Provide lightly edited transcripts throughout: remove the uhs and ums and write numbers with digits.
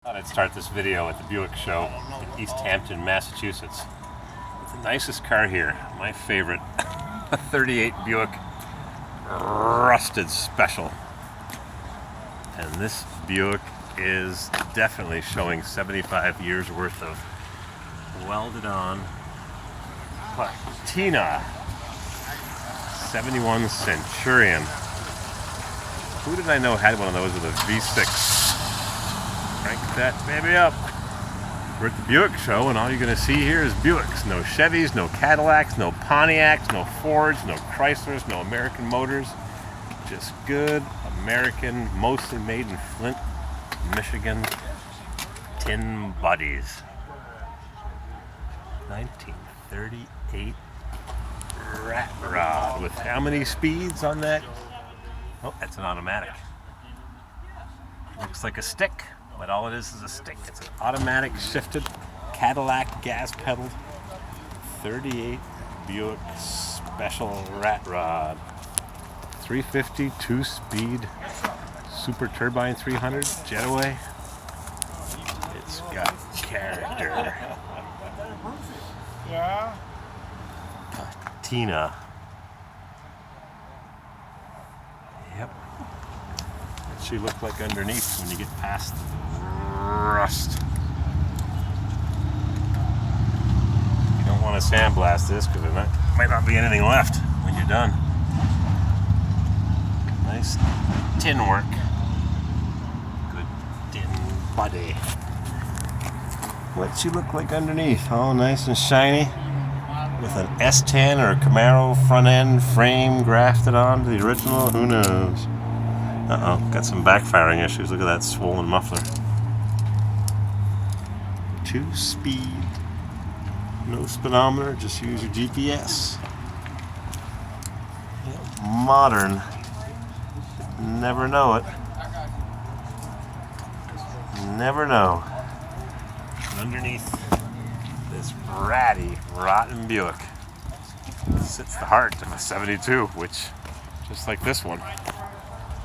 Thought I'd start this video at the Buick show in East Hampton, Massachusetts. It's the nicest car here, my favorite, a 38 Buick Rusted Special. And this Buick is definitely showing 75 years worth of welded on Patina 71 Centurion. Who did I know had one of those with a V6? Crank that baby up. We're at the Buick show, and all you're going to see here is Buicks. No Chevys, no Cadillacs, no Pontiacs, no Fords, no Chryslers, no American Motors. Just good American, mostly made in Flint, Michigan, tin bodies. 1938 rat rod with how many speeds on that? Oh, that's an automatic. Looks like a stick, but all it is a stick. It's an automatic shifted Cadillac gas pedal 38 Buick Special rat rod. 350 2-speed super turbine 300 Jetaway. It's got character. Yeah. Patina. Yep. What she look like underneath when you get past the rust. You don't want to sandblast this because there might not be anything left when you're done. Nice tin work. Good tin body. What's she look like underneath? Oh, nice and shiny. With an S10 or a Camaro front end frame grafted onto the original. Who knows? Uh-oh, got some backfiring issues. Look at that swollen muffler. 2-speed. No speedometer, just use your GPS. Yep, modern. Never know it. Never know. And underneath this ratty, rotten Buick sits the heart of a 72, which, just like this one,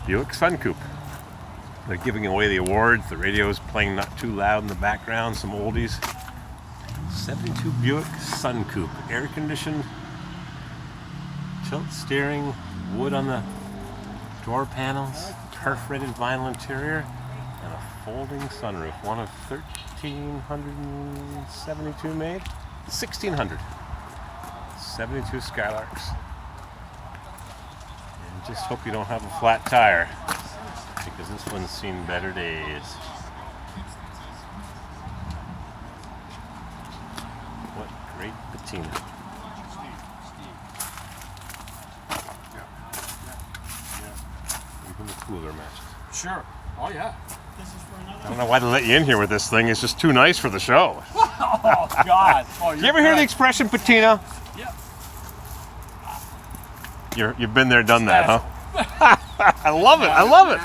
Buick Sun Coupe. They're giving away the awards. The radio's playing not too loud in the background, some oldies. 72 Buick Sun Coupe, air conditioned, tilt steering, wood on the door panels, turf rated vinyl interior, and a folding sunroof. One of 1,372 made? 1,600. 72 Skylarks. And just hope you don't have a flat tire, because this one's seen better days. What great patina. Even the cooler matches. Sure. Oh yeah. I don't know why they let you in here with this thing. It's just too nice for the show. Oh God. Oh, You ever hear the expression patina? Yeah. You've been there, done that, huh? I love it. I love it.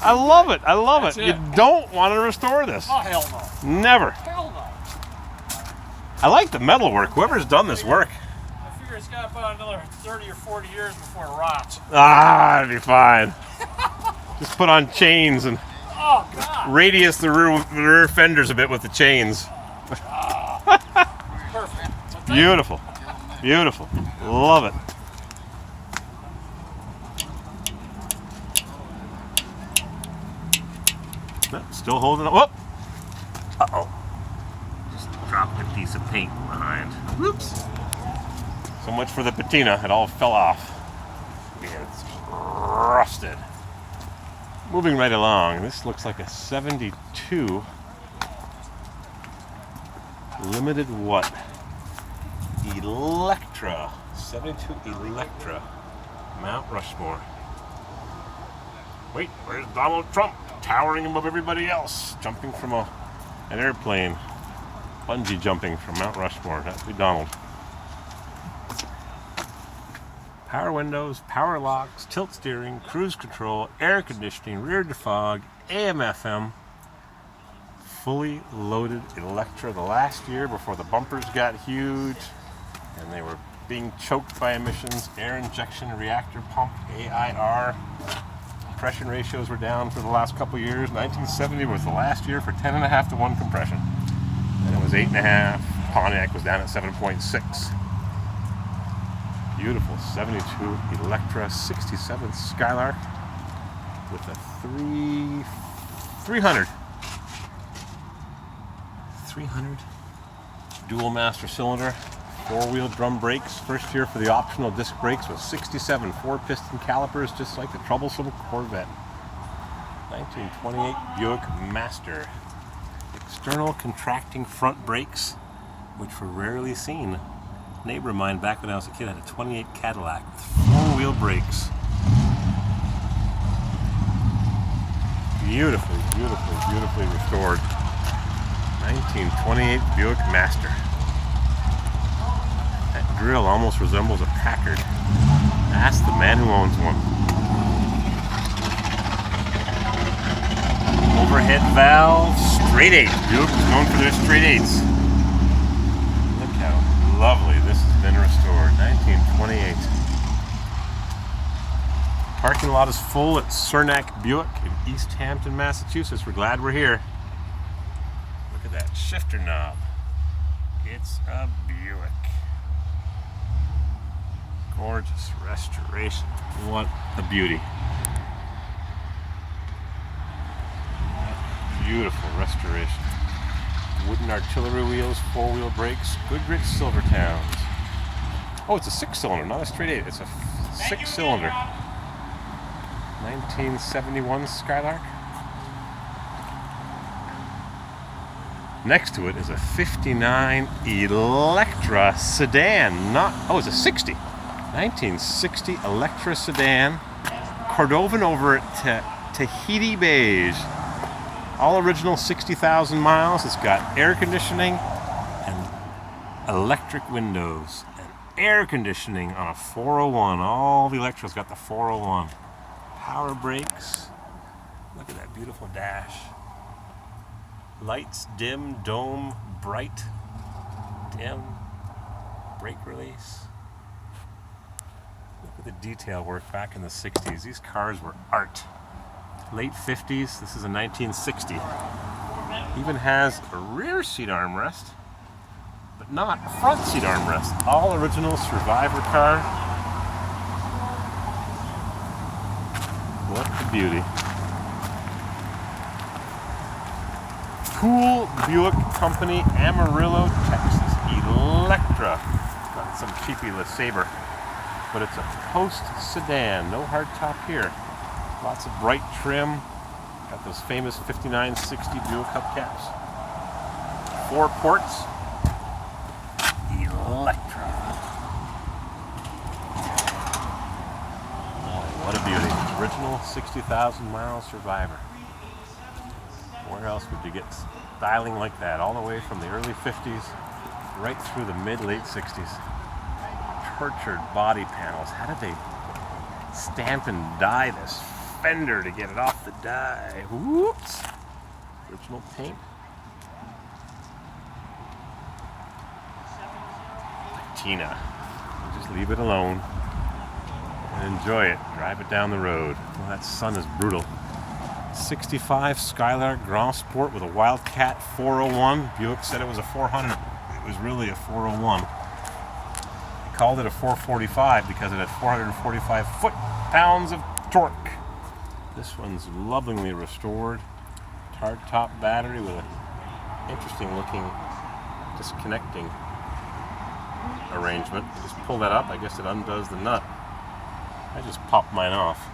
I love it. I love it. That's You it. don't want to restore this. Oh hell no. Never. Hell no. I like the metal work. Whoever's done this work. I figure it's got about another 30 or 40 years before it rots. Ah, it'd be fine. Just put on chains and Oh God. radius the rear fenders a bit with the chains. Perfect. Beautiful. Beautiful. Love it. No, still holding up. Whoop! Uh-oh. Just dropped a piece of paint behind. Whoops. So much for the patina. It all fell off. It's rusted. Moving right along. This looks like a 72 limited what? Electra. 72 Electra. Mount Rushmore. Wait, where's Donald Trump? Towering above everybody else. Jumping from an airplane. Bungee jumping from Mount Rushmore. That'd be Donald. Power windows, power locks, tilt steering, cruise control, air conditioning, rear defog, AM/FM. Fully loaded Electra the last year before the bumpers got huge and they were being choked by emissions. Air injection reactor pump, AIR. compression ratios were down for the last couple years. 1970 was the last year for 10.5 to 1 compression. And it was 8.5. Pontiac was down at 7.6. Beautiful 72 Electra 67 Skylark with a 300 dual master cylinder, 4-wheel drum brakes. First year for the optional disc brakes with 67 4-piston calipers, just like the troublesome Corvette. 1928 Buick Master. External contracting front brakes, which were rarely seen. A neighbor of mine back when I was a kid had a 28 Cadillac with 4-wheel brakes. Beautifully restored 1928 Buick Master. That grill almost resembles a Packard. Ask the man who owns one. Overhead valve, straight 8. Buick is known for their straight 8s. Look how lovely this has been restored. 1928. Parking lot is full at Cernak Buick in East Hampton, Massachusetts. We're glad we're here. Look at that shifter knob. It's a Buick. Gorgeous restoration. What a beauty. Beautiful restoration. Wooden artillery wheels, 4-wheel brakes, good grit Silvertowns. Oh, it's a 6-cylinder, not a straight 8. It's a 6-cylinder. 1971 Skylark. Next to it is a 59 Electra sedan. It's a 60. 1960 Electra sedan. Cordovan over at Tahiti beige. All original, 60,000 miles. It's got air conditioning and electric windows and air conditioning on a 401. All the Electras got the 401. Power brakes. Look at that beautiful dash. Lights dim, dome bright, dim, brake release. Look at the detail work back in the 60s. These cars were art. Late 50s, this is a 1960. Even has a rear seat armrest, but not a front seat armrest. All original Survivor car. What a beauty. Cool Buick Company, Amarillo, Texas. Electra. Not some cheapy LeSabre, but it's a post sedan. No hardtop here. Lots of bright trim. Got those famous 5960 Buick hubcaps. 4 ports. Electra. Oh, what a beauty. Original 60,000 mile Survivor. Where else would you get styling like that? All the way from the early 50s right through the mid-late 60s. Tortured body panels. How did they stamp and dye this fender to get it off the die? Whoops. Original paint. Patina. Just leave it alone and enjoy it. Drive it down the road. Well, that sun is brutal. 65 Skylark Grand Sport with a Wildcat 401. Buick said it was a 400. It was really a 401. They called it a 445 because it had 445 foot-pounds of torque. This one's lovingly restored. Hard top battery with an interesting looking disconnecting arrangement. You just pull that up, I guess it undoes the nut. I just popped mine off.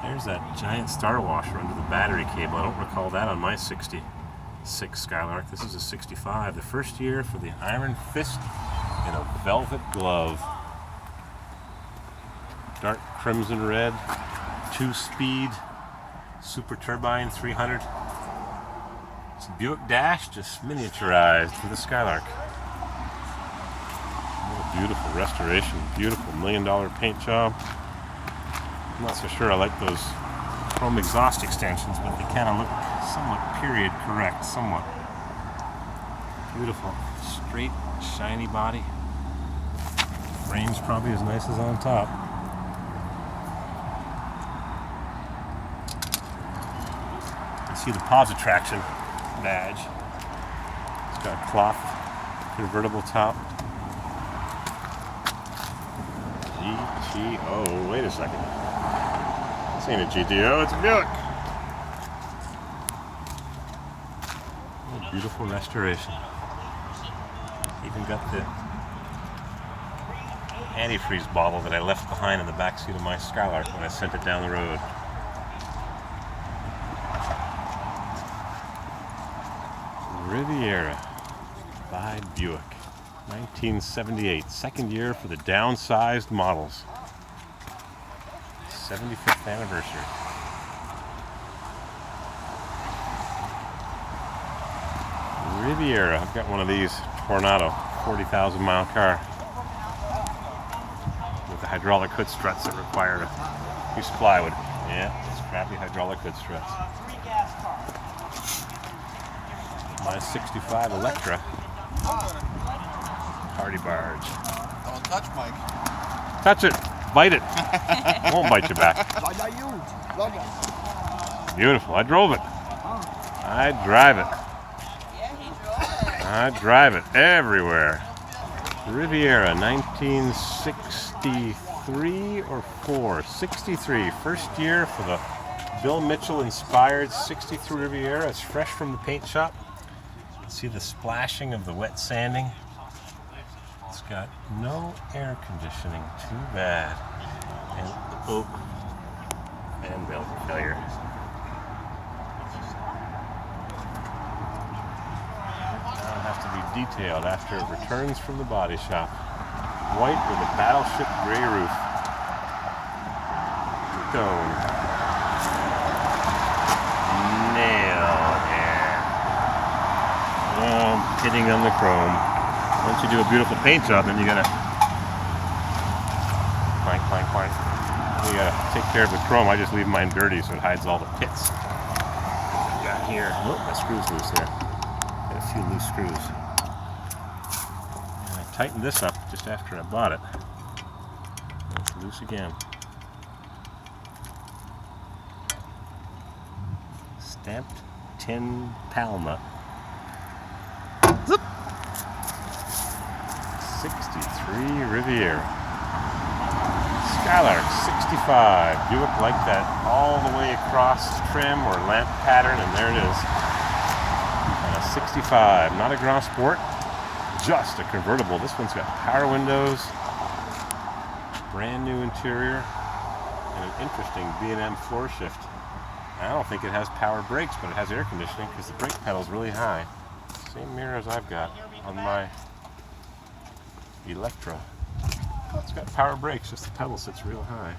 There's that giant star washer under the battery cable. I don't recall that on my 66 Skylark. This is a 65. The first year for the Iron Fist in a velvet glove. Dark crimson red, 2-speed, super turbine 300. It's a Buick Dash, just miniaturized for the Skylark. What a beautiful restoration, beautiful $1 million paint job. I'm not so sure I like those chrome exhaust extensions, but they kind of look somewhat period correct, somewhat. Beautiful, straight, shiny body. Frame's probably as nice as on top. see the Pause Traction badge. It's got a cloth convertible top. GTO. Wait a second. This ain't a GTO, it's a Buick. Oh, beautiful restoration. Even got the antifreeze bottle that I left behind in the backseat of my Skylark when I sent it down the road. Riviera by Buick, 1978, second year for the downsized models. 75th anniversary. Riviera, I've got one of these Tornado, 40,000 mile car with the hydraulic hood struts that require a piece of plywood. Yeah, it's crappy hydraulic hood struts. My 65 Electra party barge. Don't touch, Mike. Touch it, bite it. Won't bite you back. Beautiful. I drove it. I drive it. I drive it everywhere. Riviera, 1963 or 4? 63. First year for the Bill Mitchell inspired 63 Riviera. It's fresh from the paint shop. See the splashing of the wet sanding. It's got no air conditioning. Too bad. And oh, and belt failure. Now it'll have to be detailed after it returns from the body shop. White with a battleship gray roof. Dome. Hitting on the chrome. Once you do a beautiful paint job, then you gotta clank, clank, clank. You gotta take care of the chrome. I just leave mine dirty so it hides all the pits. Got here. Oh, that screw's loose there. Got a few loose screws. And I tightened this up just after I bought it. And it's loose again. Stamped tin Palma. 63 Riviera. Skylark 65. Buick like that all the way across trim or lamp pattern, and there it is. And a 65. Not a Grand Sport, just a convertible. This one's got power windows, brand new interior, and an interesting B&M floor shift. I don't think it has power brakes, but it has air conditioning because the brake pedal's really high. Same mirror as I've got on my Electra. It's got power brakes, just the pedal sits real high.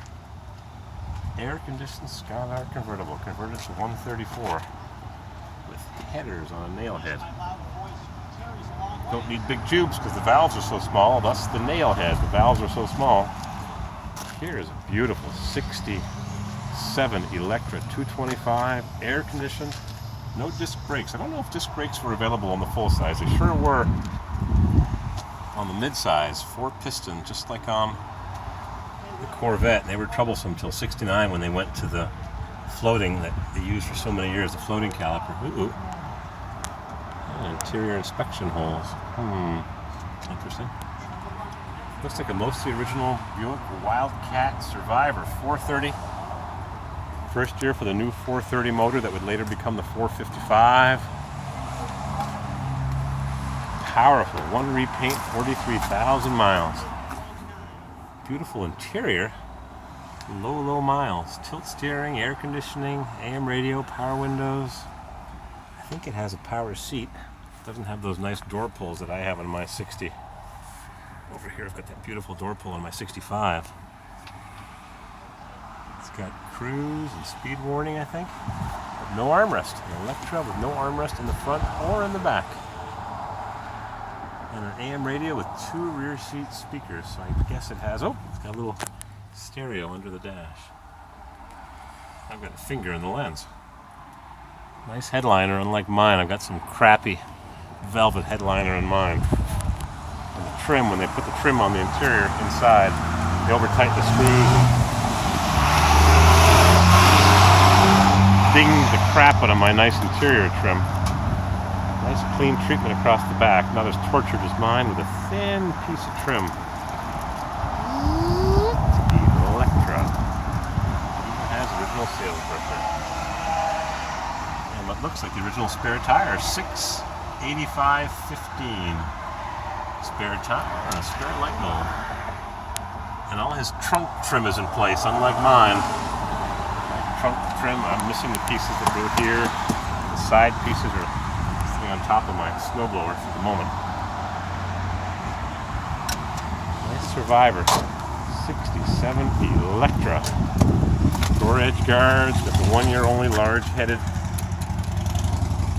Air conditioned Skylark convertible, converted to 134 with headers on a nail head. Don't need big tubes because the valves are so small, thus the nail head. The valves are so small. Here is a beautiful 67 Electra 225, air conditioned, no disc brakes. I don't know if disc brakes were available on the full size. They sure were on the mid-size, 4-piston, just like on the Corvette. They were troublesome until '69 when they went to the floating that they used for so many years, the floating caliper. Ooh. And interior inspection holes. Interesting. Looks like a mostly original Buick Wildcat Survivor 430. First year for the new 430 motor that would later become the 455. Powerful, one repaint, 43,000 miles. Beautiful interior, low miles. Tilt steering, air conditioning, AM radio, power windows. I think it has a power seat. It doesn't have those nice door pulls that I have on my 60. Over here I've got that beautiful door pull on my 65. It's got cruise and speed warning, I think. But no armrest. An Electra with no armrest in the front or in the back. And an AM radio with 2 rear seat speakers. So I guess it has, it's got a little stereo under the dash. I've got a finger in the lens. Nice headliner, unlike mine. I've got some crappy velvet headliner in mine. And the trim, when they put the trim on the interior inside, they over-tighten the screws and dinged the crap out of my nice interior trim. Nice clean treatment across the back, not as tortured as mine, with a thin piece of trim. Electra. Even has original sales record. And what looks like the original spare tire, 685/15. Spare tire and a spare light bulb. And all his trunk trim is in place, unlike mine. Trunk trim, I'm missing the pieces that go here. The side pieces are sitting on top of my snowblower for the moment. Nice Survivor, 67 Electra. Door edge guards, got the 1 year only large headed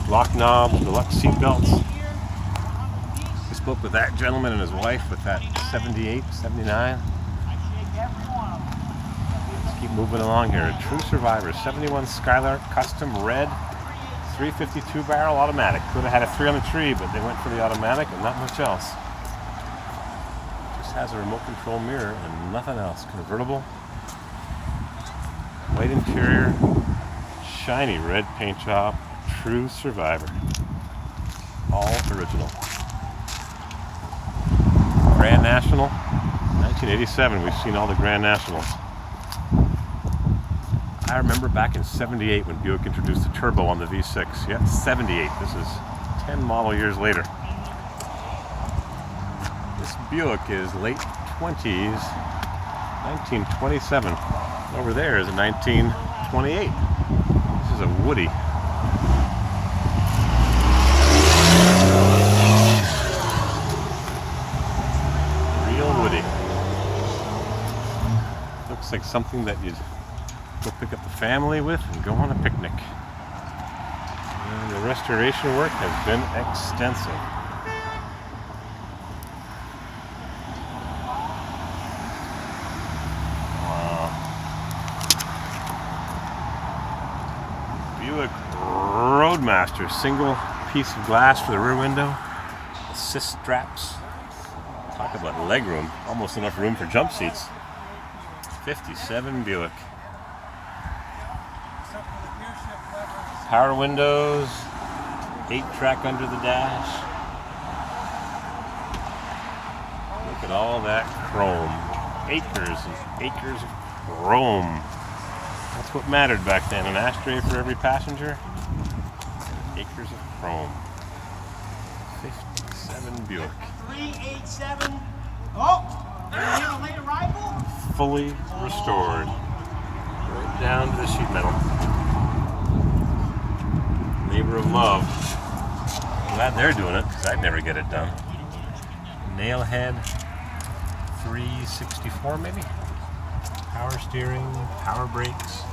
lock knob, deluxe seat belts. I spoke with that gentleman and his wife with that 78, 79. Let's keep moving along here. A true Survivor, 71 Skylark custom red, 352 barrel automatic. Could have had a 3 on the tree, but they went for the automatic and not much else. Just has a remote control mirror and nothing else. Convertible, white interior, shiny red paint job. True Survivor. All original. Grand National, 1987. We've seen all the Grand Nationals. I remember back in 78 when Buick introduced the turbo on the V6. Yeah, 78. This is 10 model years later. This Buick is late 20s, 1927. Over there is a 1928. This is a Woody. Real Woody. Looks like something that you'd go pick up the family with and go on a picnic. And the restoration work has been extensive. Wow. Buick Roadmaster, single piece of glass for the rear window, assist straps. Talk about legroom, almost enough room for jump seats. 57 Buick. Power windows, 8-track under the dash. Look at all that chrome. Acres and acres of chrome. That's what mattered back then. An ashtray for every passenger. Acres of chrome. 57 Buick. 387. Oh, late arrival. Fully restored. Right down to the sheet metal. Labor of love. Glad they're doing it, because I'd never get it done. Nail head, 364 maybe? Power steering, power brakes.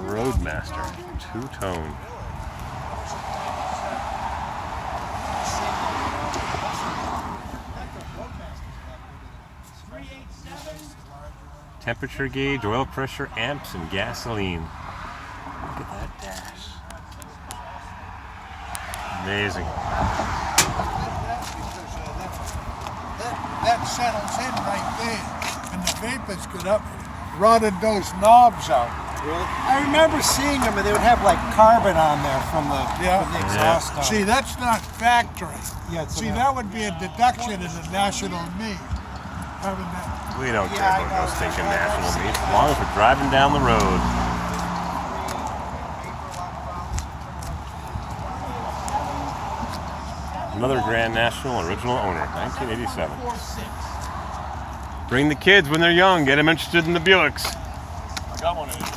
Roadmaster, two-tone. Temperature gauge, oil pressure, amps, and gasoline. Look at that dash. Amazing. That settles in right there, and the vapors get up, rotted those knobs out. I remember seeing them, and they would have like carbon on there from the exhaust. Yeah. See, that's not factory. Yeah, it's See, that would be a deduction in the national meat. Having that. We don't care about no stinking national meat, as long as we're driving down the road. Another Grand National original owner, 1987. Bring the kids when they're young, get them interested in the Buicks. I got one of these.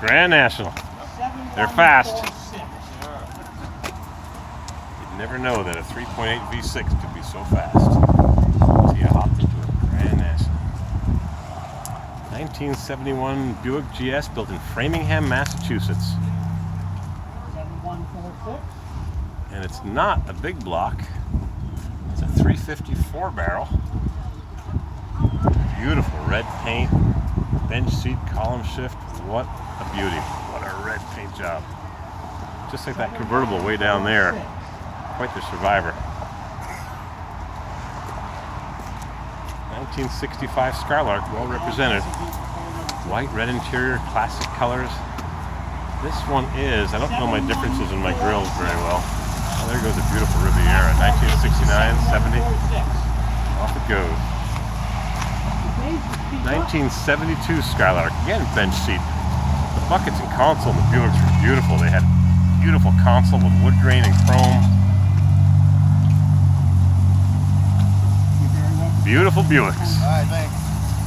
Grand National. They're fast. You'd never know that a 3.8 V6 could be so fast. So you hopped into a Grand National. 1971 Buick GS built in Framingham, Massachusetts. 7146. And it's not a big block. It's a 354 barrel. Beautiful red paint, bench seat, column shift. What a beauty. What a red paint job. Just like that convertible way down there. Quite the Survivor. 1965 Skylark, well represented. White, red interior, classic colors. This one is, I don't know my differences in my grills very well. Oh, there goes a beautiful Riviera, 1969, 70. Off it goes. 1972 Skylark, again bench seat. The buckets and console in the Buicks were beautiful. They had beautiful console with wood grain and chrome. Beautiful Buicks. All right, thanks.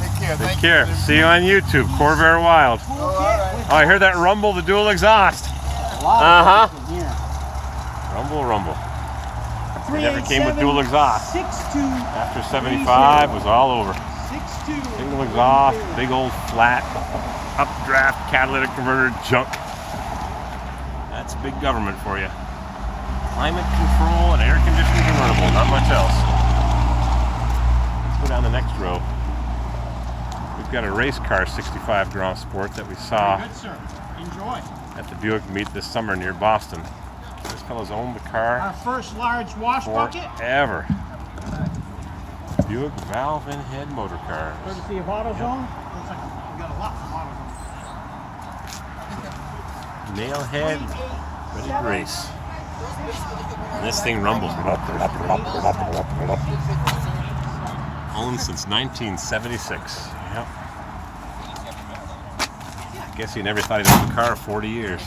Take care. Take care. See you on YouTube, Corvair Wild. Oh, I heard that rumble, the dual exhaust. Uh-huh. Rumble, rumble. It never came with dual exhaust. After 75 was all over. Single exhaust, big old flat, updraft catalytic converter junk. That's big government for you. Climate control and air conditioning convertible, not much else. Let's go down the next row. We've got a race car 65 Grand Sport that we saw at the Buick meet this summer near Boston. This fellow's owned the car Our first large wash bucket. forever. Buick valve and head motor cars. Courtesy of AutoZone. Looks like we got a lot from AutoZone. Nail head, ready to race. And this thing rumbles. Owned since 1976. Yep. I guess he never thought he'd own a car 40 years.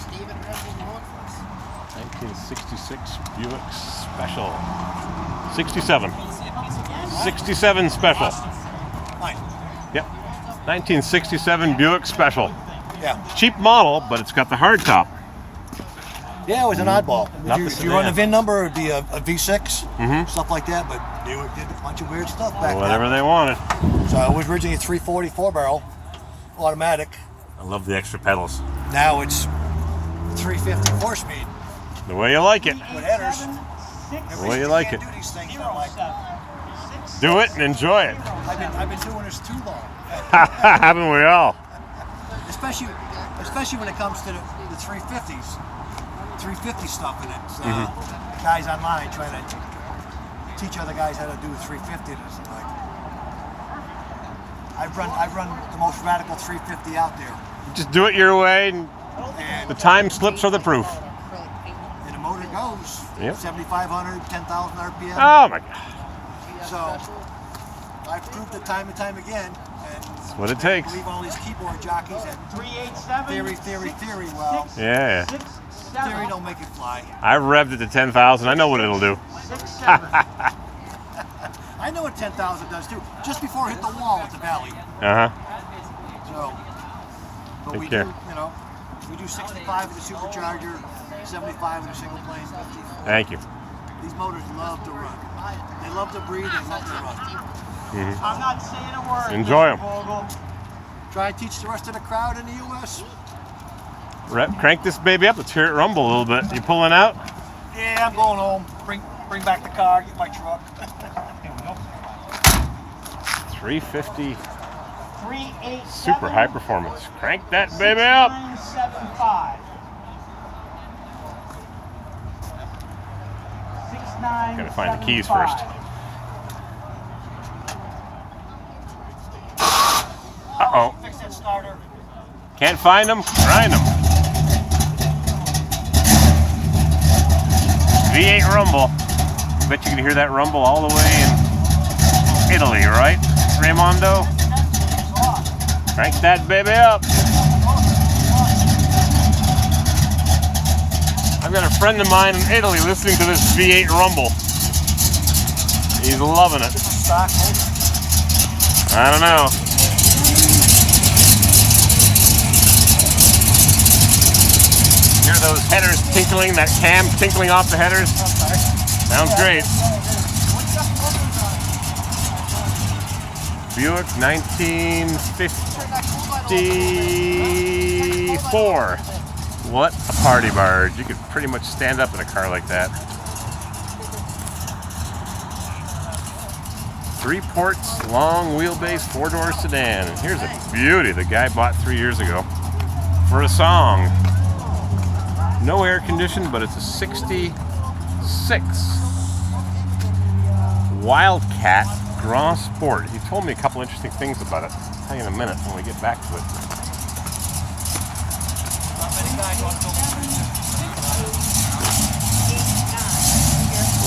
1966 Buick Special. 67. 67 Special. Yep. 1967 Buick Special. Yeah. Cheap model, but it's got the hard top. Yeah, it was an oddball. If you run the VIN number, it'd be a V6, stuff like that, but they did a bunch of weird stuff back Whatever then. they wanted. So it was originally a 344 barrel, automatic. I love the extra pedals. Now it's 350 4-speed The way you like it. with headers. The way you like it. Do these things, I'm like, Do it and enjoy it. I've been doing this too long. Haven't we all? Especially when it comes to the 350s. 350 stuff in it. So guys online trying to teach other guys how to do 350. It's like I've run the most radical 350 out there. Just do it your way, and And the time slips are the proof. and the motor goes Yep. 7,500, 10,000 RPM. Oh my God. So I've proved it time and time again. And That's what it takes. I believe all these keyboard jockeys and theory. Well, Yeah. theory don't make it fly. I've revved it to 10,000. I know what it'll do. I know what 10,000 does too. Just before it hit the wall at the valley. Uh-huh. So, but Take we care. do, we do 65 with a supercharger, 75 with a single plane. Thank you. These motors love to run. They love to breathe. They love to run. I'm not saying a word. Enjoy 'em. Vogel. Try and teach the rest of the crowd in the U.S. Crank this baby up. Let's hear it rumble a little bit. You pulling out? Yeah, I'm going home. Bring back the car. Get my truck. 350 387. super high performance. Crank that baby up. 6975. 6975. Gotta find the keys first. Uh-oh. Fix that starter. Can't find them? Grind them. V8 rumble. Bet you can hear that rumble all the way in Italy, right, Raimondo? Crank that baby up. I've got a friend of mine in Italy listening to this V8 rumble. He's loving it. I don't know. Hear those headers tinkling, that cam tinkling off the headers? Sounds great. Buick 1954. What a party barge. You could pretty much stand up in a car like that. 3 ports, long wheelbase, 4-door sedan. And here's a beauty the guy bought 3 years ago for a song. No air conditioned, but it's a 66 Wildcat Grand Sport. He told me a couple interesting things about it. I'll tell you in a minute when we get back to it.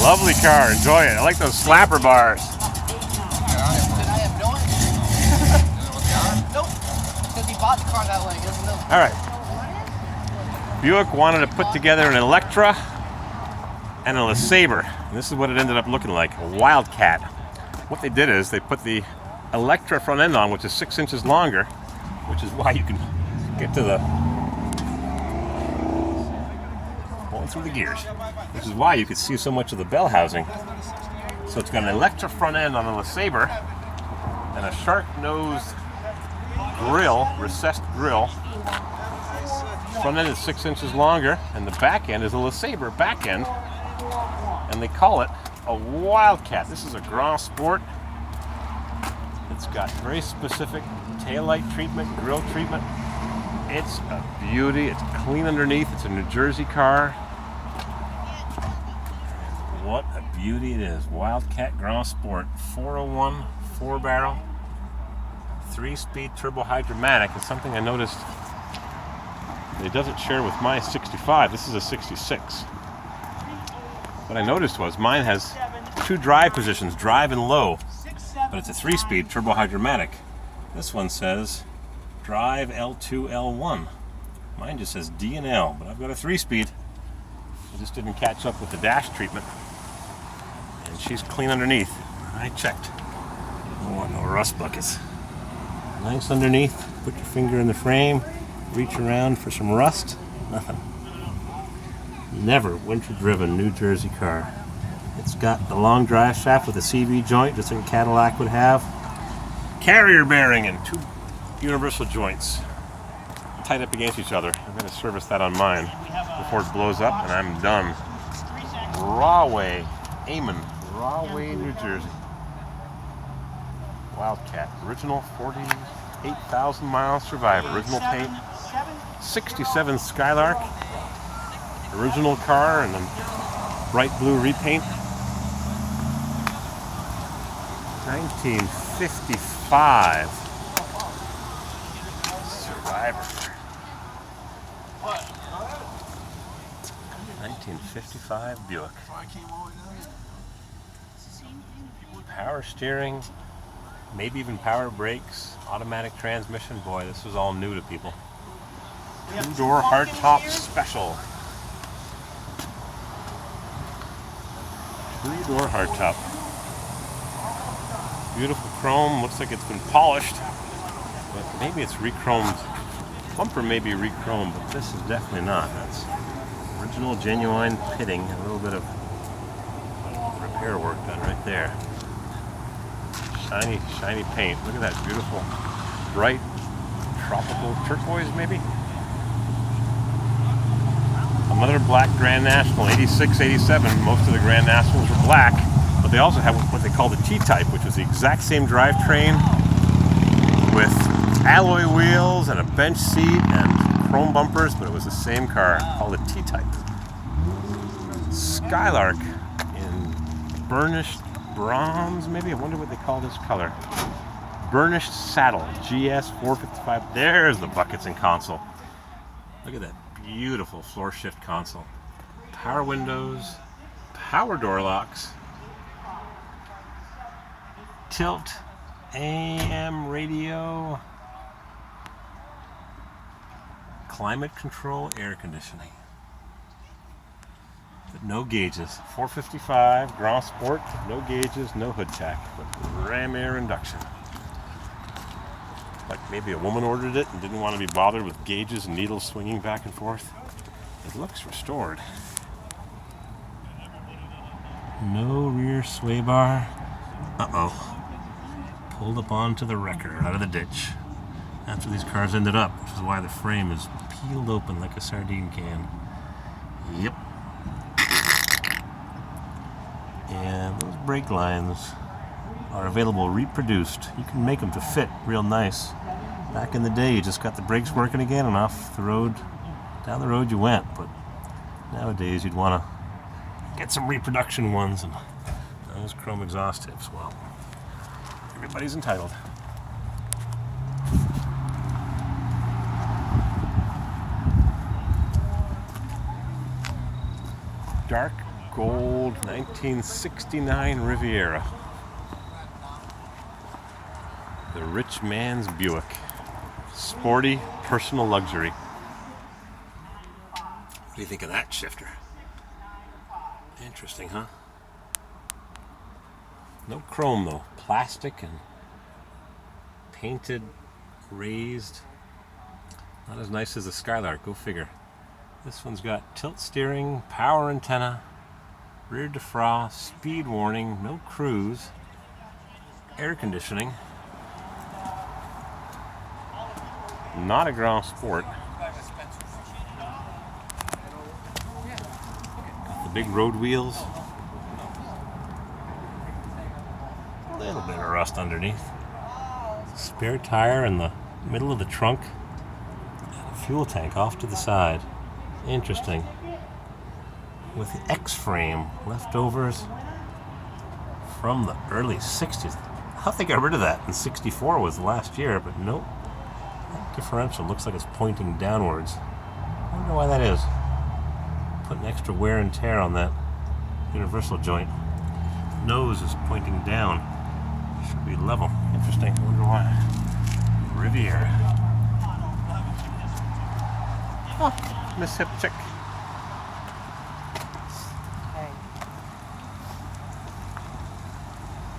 Lovely car, enjoy it. I like those slapper bars. I have no idea. Nope. Because he bought the car that way. He doesn't know. All right. Buick wanted to put together an Electra and a LeSabre. And this is what it ended up looking like, a Wildcat. What they did is they put the Electra front end on, which is 6 inches longer, which is why you can get to the going through the gears, which is why you could see so much of the bell housing. So it's got an Electra front end on the LeSabre and a shark-nosed grill, recessed grill. Front end is 6 inches longer, and the back end is a LeSabre back end, and they call it a Wildcat. This is a Grand Sport. It's got very specific taillight treatment, grill treatment. It's a beauty. It's clean underneath. It's a New Jersey car. What a beauty it is. Wildcat Grand Sport, 401, 4-barrel, 3-speed turbo hydromatic. It's something I noticed it doesn't share with my 65. This is a 66. What I noticed was mine has 2 drive positions, drive and low, but it's a 3-speed turbo hydromatic. This one says drive L2, L1. Mine just says D and L, but I've got a 3-speed. I just didn't catch up with the dash treatment. And she's clean underneath. I checked. Don't want no rust buckets. Nice underneath. Put your finger in the frame. Reach around for some rust. Nothing. Never winter driven New Jersey car. It's got the long drive shaft with a CV joint, just like a Cadillac would have. Carrier bearing and 2 universal joints tied up against each other. I'm going to service that on mine before it blows up, and I'm done. Rahway, Amon, Rahway, New Jersey. Wildcat, original 48,000 mile survivor, original paint, 67 Skylark, original car, and then bright blue repaint. 1955 Survivor. 1955 Buick. Power steering, maybe even power brakes, automatic transmission. Boy, this was all new to people. 2-door hardtop special. 2-door hardtop. Beautiful chrome. Looks like it's been polished, but maybe it's re-chromed. Bumper may be re-chromed, but this is definitely not. That's original, genuine pitting. A little bit of repair work done right there. Shiny, shiny paint. Look at that beautiful, bright, tropical turquoise, maybe. Another black Grand National, 86, 87. Most of the Grand Nationals were black, but they also have what they call the T-Type, which was the exact same drivetrain with alloy wheels and a bench seat and chrome bumpers, but it was the same car called a T-Type. Skylark in burnished bronze, maybe? I wonder what they call this color. Burnished saddle, GS 455. There's the buckets and console. Look at that beautiful floor shift console. Power windows, power door locks, tilt, AM radio, climate control, air conditioning. But no gauges. 455 Grand Sport, no gauges, no hood tack, but ram air induction. Like maybe a woman ordered it and didn't want to be bothered with gauges and needles swinging back and forth. It looks restored. No rear sway bar. Uh-oh. Pulled up onto the wrecker out of the ditch. That's where these cars ended up, which is why the frame is peeled open like a sardine can. Yep. And those brake lines are available reproduced. You can make them to fit real nice. Back in the day, you just got the brakes working again and off the road, down the road you went. But nowadays, you'd want to get some reproduction ones, and those chrome exhaust tips. Well, everybody's entitled. dark gold 1969 Riviera. The rich man's Buick. Sporty personal luxury. What do you think of that shifter? Interesting, huh? No chrome though. Plastic and painted, raised. Not as nice as the Skylark, go figure. This one's got tilt steering, power antenna, rear defrost, speed warning, no cruise, air conditioning. Not a Grand Sport. Got the big road wheels. A little bit of rust underneath. Spare tire in the middle of the trunk. And a fuel tank off to the side. Interesting. With the X-frame leftovers from the early 60s. I thought they got rid of that in 64 was the last year, but nope. That differential looks like it's pointing downwards. I wonder why that is. Putting extra wear and tear on that universal joint. Nose is pointing down. Should be level. Interesting. I wonder why. Riviera. Oh, Miss Hip Chick. Hey.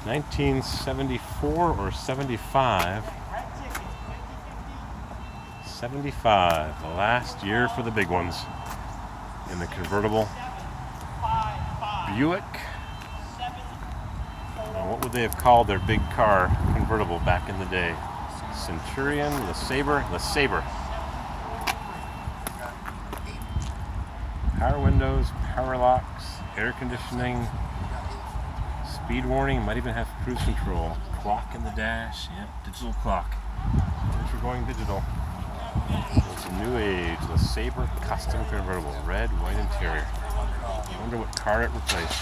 1974 or 75. 75, the last year for the big ones. In the convertible Buick. Now, what would they have called their big car convertible back in the day? Centurion, the Sabre. Power windows, power locks, air conditioning, speed warning, might even have cruise control. Clock in the dash, yep, digital clock. If you're going digital. It's a new age, the Sabre custom convertible, red, white interior. I wonder what car it replaced.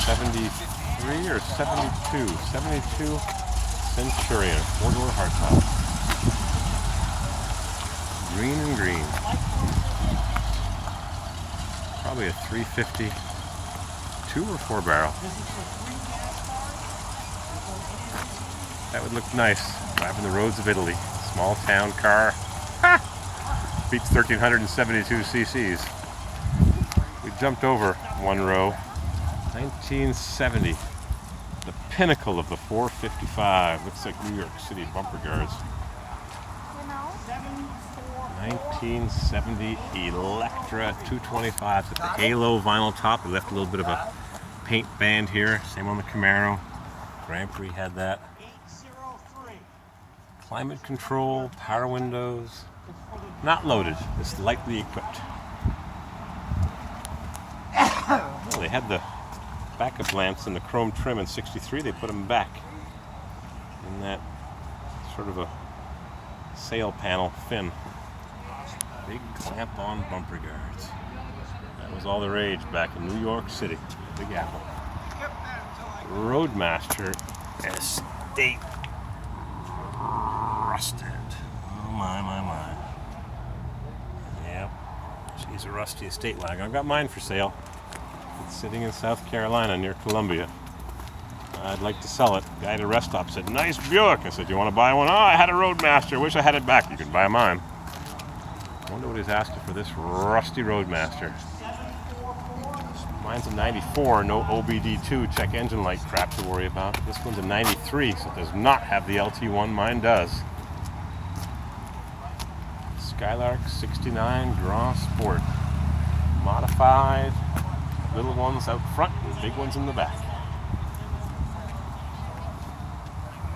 73 or 72? 72 Centurion, 4-door hardtop. Green and green. Probably a 350, 2 or 4 barrel. That would look nice, driving the roads of Italy. Small town car. Ha! Beats 1,372 cc's. We jumped over one row. 1970. The pinnacle of the 455. Looks like New York City bumper guards. 1970 Electra 225 with the halo vinyl top. We left a little bit of a paint band here. Same on the Camaro. Grand Prix had that. Climate control, power windows. Not loaded, it's lightly equipped. Well, they had the backup lamps and the chrome trim in 63. They put them back in that sort of a sail panel fin. Big clamp-on bumper guards. That was all the rage back in New York City. Big Apple. Roadmaster Estate. Rusted. Oh my. Yep. She's a rusty estate wagon. I've got mine for sale. It's sitting in South Carolina near Columbia. I'd like to sell it. The guy at a rest stop said, "Nice Buick." I said, "You want to buy one?" "Oh, I had a Roadmaster. Wish I had it back." "You can buy mine." I wonder what he's asking for this rusty Roadmaster. Mine's a 94, no OBD2 check engine light crap to worry about. This one's a 93, so it does not have the LT1. Mine does. Skylark 69 Grand Sport. Modified. Little ones out front and big ones in the back.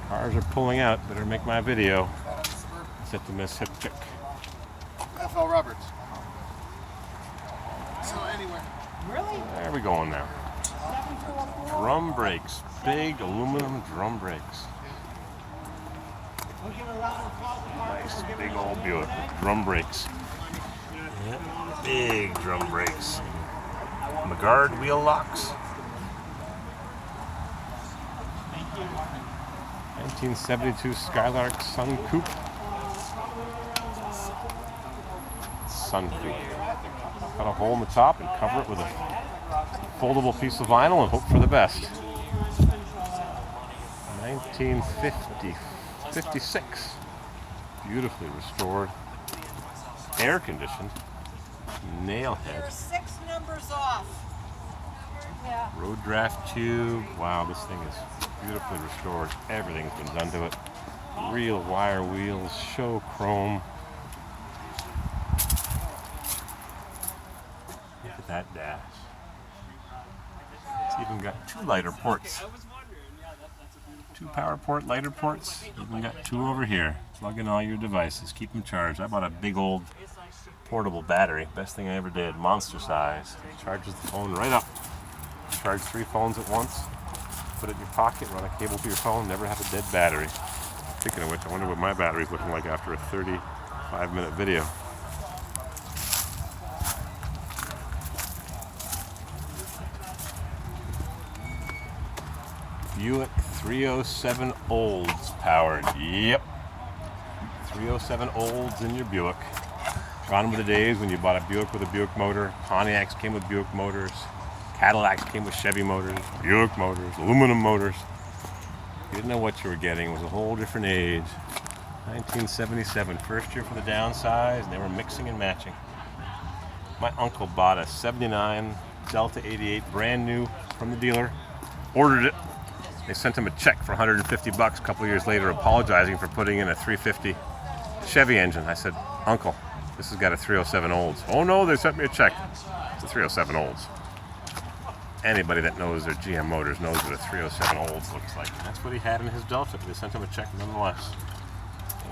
Cars are pulling out. Better make my video. Set to Miss Hip Chick. FL Roberts. So anyway. There we going now. Drum brakes. Big aluminum drum brakes. Nice big old Buick with drum brakes. Yep, big drum brakes. McGuard wheel locks. 1972 Skylark Sun Coupe. sunroof. Cut a hole in the top and cover it with a foldable piece of vinyl and hope for the best. 1956. Beautifully restored. Air conditioned. Nail head. There's 6 numbers off. Yeah. Road draft tube. Wow, this thing is beautifully restored. Everything's been done to it. Real wire wheels, show chrome. Look at that dash. It's even got 2 lighter ports. 2 power port lighter ports. Even got 2 over here. Plug in all your devices. Keep them charged. I bought a big old portable battery. Best thing I ever did. Monster size. Charges the phone right up. Charge 3 phones at once. Put it in your pocket. Run a cable to your phone. Never have a dead battery. Speaking of which, I wonder what my battery's looking like after a 35-minute video. Buick 307 Olds powered. Yep. 307 Olds in your Buick. Gone were the days when you bought a Buick with a Buick motor. Pontiacs came with Buick motors. Cadillacs came with Chevy motors. Buick motors. Aluminum motors. You didn't know what you were getting. It was a whole different age. 1977, first year for the downsize, and they were mixing and matching. My uncle bought a 79 Delta 88, brand new from the dealer. Ordered it. They sent him a check for $150 a couple years later, apologizing for putting in a 350 Chevy engine. I said, Uncle, this has got a 307 Olds. Oh no, they sent me a check. It's a 307 Olds. Anybody that knows their GM motors knows what a 307 Olds looks like. And that's what he had in his Delta. They sent him a check nonetheless.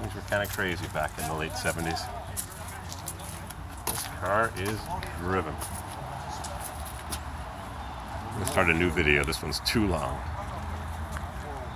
Things were kind of crazy back in the late 70s. This car is driven. I'm going to start a new video. This one's too long.